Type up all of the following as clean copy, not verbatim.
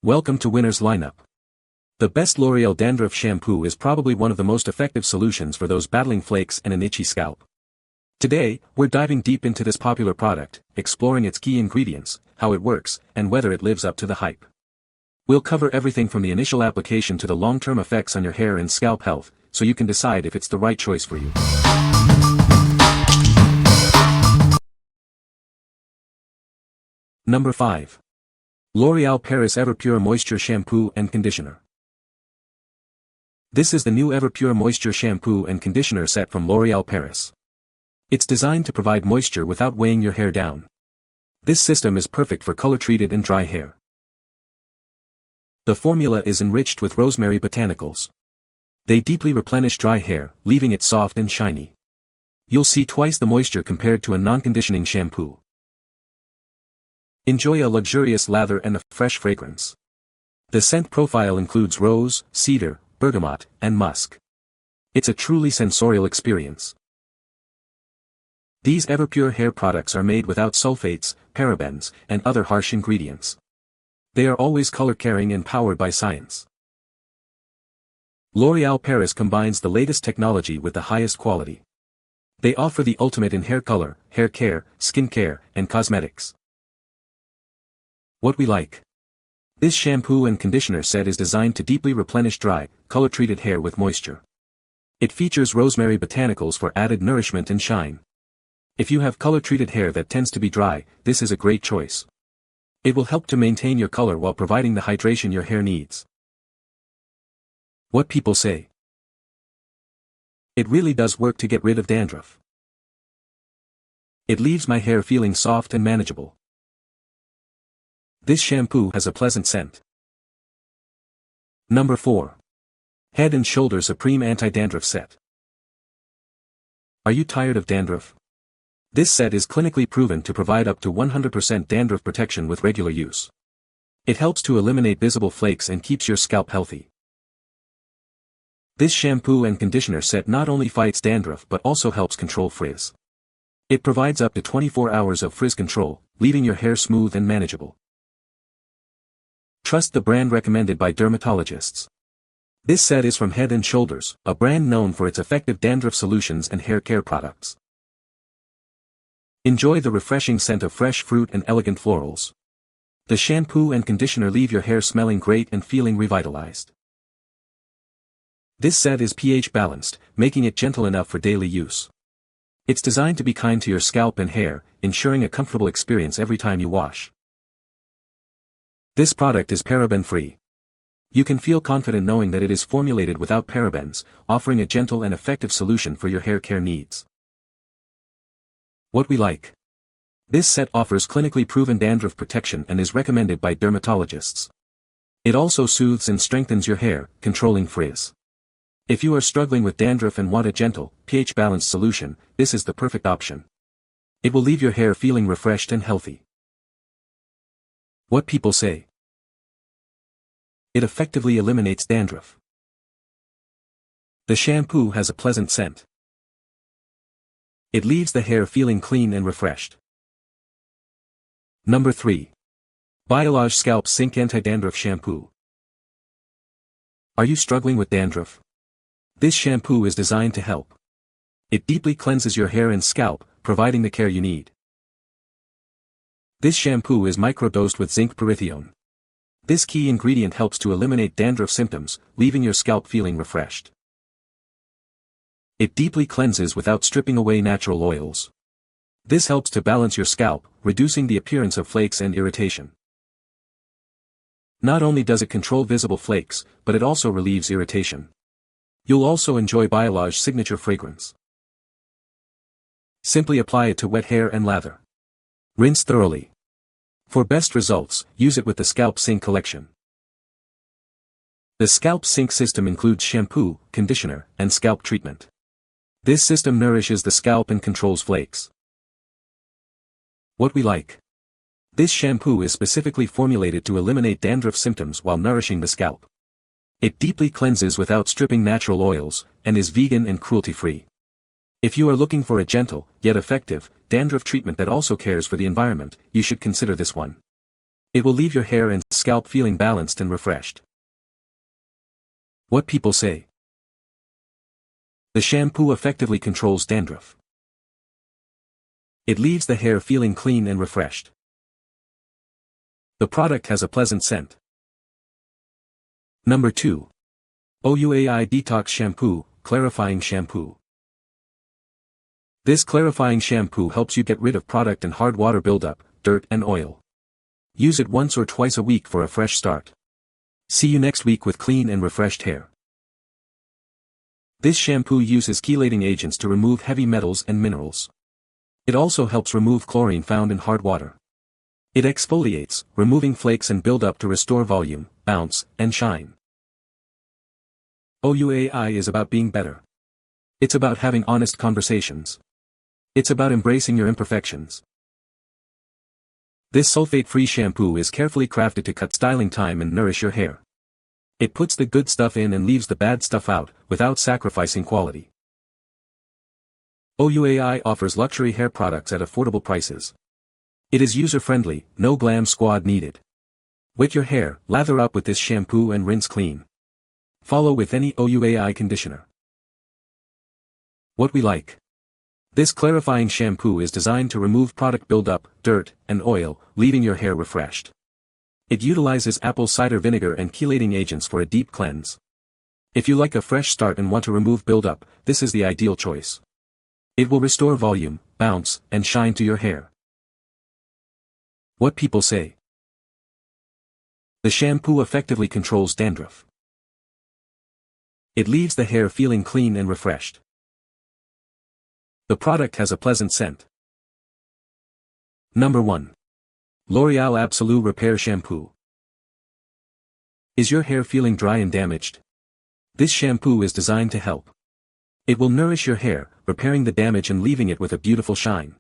Welcome to Winner's Lineup. The best Loreal Dandruff Shampoo is probably one of the most effective solutions for those battling flakes and an itchy scalp. Today, we're diving deep into this popular product, exploring its key ingredients, how it works, and whether it lives up to the hype. We'll cover everything from the initial application to the long-term effects on your hair and scalp health, so you can decide if it's the right choice for you. Number 5. L'Oréal Paris EverPure Moisture Shampoo and Conditioner. This is the new EverPure Moisture Shampoo and Conditioner set from L'Oréal Paris. It's designed to provide moisture without weighing your hair down. This system is perfect for color-treated and dry hair. The formula is enriched with rosemary botanicals. They deeply replenish dry hair, leaving it soft and shiny. You'll see twice the moisture compared to a non-conditioning shampoo. Enjoy a luxurious lather and a fresh fragrance. The scent profile includes rose, cedar, bergamot, and musk. It's a truly sensorial experience. These EverPure hair products are made without sulfates, parabens, and other harsh ingredients. They are always color-caring and powered by science. L'Oréal Paris combines the latest technology with the highest quality. They offer the ultimate in hair color, hair care, skin care, and cosmetics. What we like. This shampoo and conditioner set is designed to deeply replenish dry, color-treated hair with moisture. It features rosemary botanicals for added nourishment and shine. If you have color-treated hair that tends to be dry, this is a great choice. It will help to maintain your color while providing the hydration your hair needs. What people say. It really does work to get rid of dandruff. It leaves my hair feeling soft and manageable. This shampoo has a pleasant scent. Number 4. Head & Shoulders Supreme Anti-Dandruff Set. Are you tired of dandruff? This set is clinically proven to provide up to 100% dandruff protection with regular use. It helps to eliminate visible flakes and keeps your scalp healthy. This shampoo and conditioner set not only fights dandruff but also helps control frizz. It provides up to 24 hours of frizz control, leaving your hair smooth and manageable. Trust the brand recommended by dermatologists. This set is from Head & Shoulders, a brand known for its effective dandruff solutions and hair care products. Enjoy the refreshing scent of fresh fruit and elegant florals. The shampoo and conditioner leave your hair smelling great and feeling revitalized. This set is pH balanced, making it gentle enough for daily use. It's designed to be kind to your scalp and hair, ensuring a comfortable experience every time you wash. This product is paraben-free. You can feel confident knowing that it is formulated without parabens, offering a gentle and effective solution for your hair care needs. What we like. This set offers clinically proven dandruff protection and is recommended by dermatologists. It also soothes and strengthens your hair, controlling frizz. If you are struggling with dandruff and want a gentle, pH-balanced solution, this is the perfect option. It will leave your hair feeling refreshed and healthy. What people say. It effectively eliminates dandruff. The shampoo has a pleasant scent. It leaves the hair feeling clean and refreshed. Number 3. Biolage Scalp Sync Anti-Dandruff Shampoo. Are you struggling with dandruff? This shampoo is designed to help. It deeply cleanses your hair and scalp, providing the care you need. This shampoo is microdosed with zinc pyrithione. This key ingredient helps to eliminate dandruff symptoms, leaving your scalp feeling refreshed. It deeply cleanses without stripping away natural oils. This helps to balance your scalp, reducing the appearance of flakes and irritation. Not only does it control visible flakes, but it also relieves irritation. You'll also enjoy Biolage signature fragrance. Simply apply it to wet hair and lather. Rinse thoroughly. For best results, use it with the Scalp Sync collection. The Scalp Sync system includes shampoo, conditioner, and scalp treatment. This system nourishes the scalp and controls flakes. What we like. This shampoo is specifically formulated to eliminate dandruff symptoms while nourishing the scalp. It deeply cleanses without stripping natural oils, and is vegan and cruelty-free. If you are looking for a gentle, yet effective, dandruff treatment that also cares for the environment, you should consider this one. It will leave your hair and scalp feeling balanced and refreshed. What people say. The shampoo effectively controls dandruff. It leaves the hair feeling clean and refreshed. The product has a pleasant scent. Number 2. OUAI Detox Shampoo, Clarifying Shampoo. This clarifying shampoo helps you get rid of product and hard water buildup, dirt and oil. Use it once or twice a week for a fresh start. See you next week with clean and refreshed hair. This shampoo uses chelating agents to remove heavy metals and minerals. It also helps remove chlorine found in hard water. It exfoliates, removing flakes and buildup to restore volume, bounce, and shine. OUAI is about being better. It's about having honest conversations. It's about embracing your imperfections. This sulfate-free shampoo is carefully crafted to cut styling time and nourish your hair. It puts the good stuff in and leaves the bad stuff out, without sacrificing quality. OUAI offers luxury hair products at affordable prices. It is user-friendly, no glam squad needed. Wet your hair, lather up with this shampoo and rinse clean. Follow with any OUAI conditioner. What we like. This clarifying shampoo is designed to remove product buildup, dirt, and oil, leaving your hair refreshed. It utilizes apple cider vinegar and chelating agents for a deep cleanse. If you like a fresh start and want to remove buildup, this is the ideal choice. It will restore volume, bounce, and shine to your hair. What people say. The shampoo effectively controls dandruff. It leaves the hair feeling clean and refreshed. The product has a pleasant scent. Number 1. L'Oreal Absolut Repair Shampoo. Is your hair feeling dry and damaged? This shampoo is designed to help. It will nourish your hair, repairing the damage and leaving it with a beautiful shine.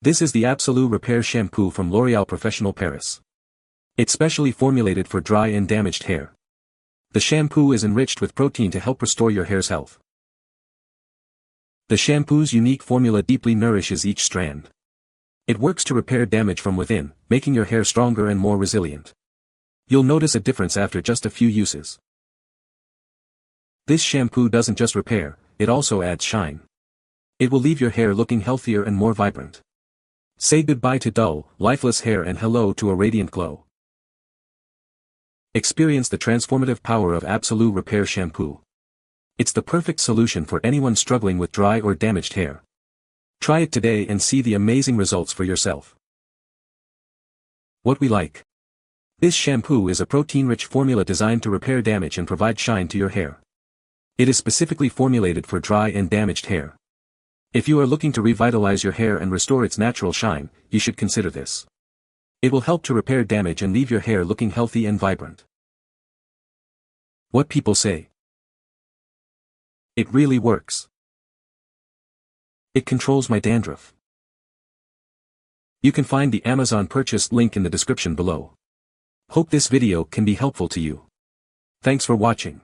This is the Absolut Repair Shampoo from L'Oreal Professionnel Paris. It's specially formulated for dry and damaged hair. The shampoo is enriched with protein to help restore your hair's health. The shampoo's unique formula deeply nourishes each strand. It works to repair damage from within, making your hair stronger and more resilient. You'll notice a difference after just a few uses. This shampoo doesn't just repair, it also adds shine. It will leave your hair looking healthier and more vibrant. Say goodbye to dull, lifeless hair and hello to a radiant glow. Experience the transformative power of Absolut Repair Shampoo. It's the perfect solution for anyone struggling with dry or damaged hair. Try it today and see the amazing results for yourself. What we like. This shampoo is a protein-rich formula designed to repair damage and provide shine to your hair. It is specifically formulated for dry and damaged hair. If you are looking to revitalize your hair and restore its natural shine, you should consider this. It will help to repair damage and leave your hair looking healthy and vibrant. What people say. It really works. It controls my dandruff. You can find the Amazon purchase link in the description below. Hope this video can be helpful to you. Thanks for watching.